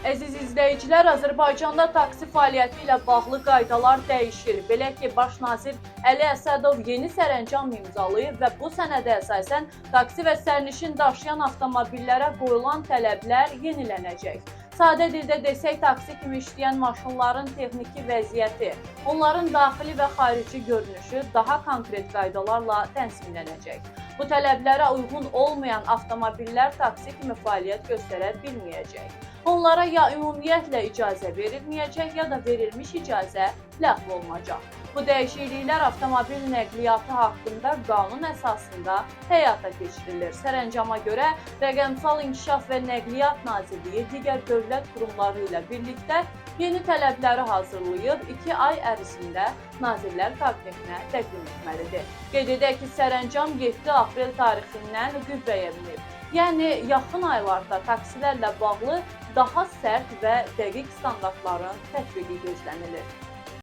Əziz izləyicilər, Azərbaycanda taksi fəaliyyəti ilə bağlı qaydalar dəyişir. Belə ki, Baş nazir Əli Əsədov yeni sərəncam imzalayıb və bu sənədə əsasən taksi və sərnişin daşıyan avtomobillərə qoyulan tələblər yenilənəcək. Sadə dildə desək, taksi kimi işləyən maşınların texniki vəziyyəti, onların daxili və xarici görünüşü daha konkret qaydalarla tənzimlənəcək. Bu tələblərə uyğun olmayan avtomobillər taksi kimi fəaliyyət göstərə bilməyəcək. Onlara ya ümumiyyətlə icazə verilməyəcək, ya da verilmiş icazə ləğv olunacaq. Bu dəyişikliklər avtomobil nəqliyyatı haqqında qanun əsasında həyata keçirilir. Sərəncama görə Rəqəmsal İnkişaf və Nəqliyyat Nazirliyi digər dövlət qurumları ilə birlikdə yeni tələbləri hazırlayıb 2 ay ərzində Nazirlər Kabinetinə təqdim etməlidir. Qeyd edək ki, sərəncam 7 aprel tarixindən qüvvəyə minib. Yəni, yaxın aylarda taksilərlə bağlı daha sərt və dəqiq standartların tətbiqi gözlənilir.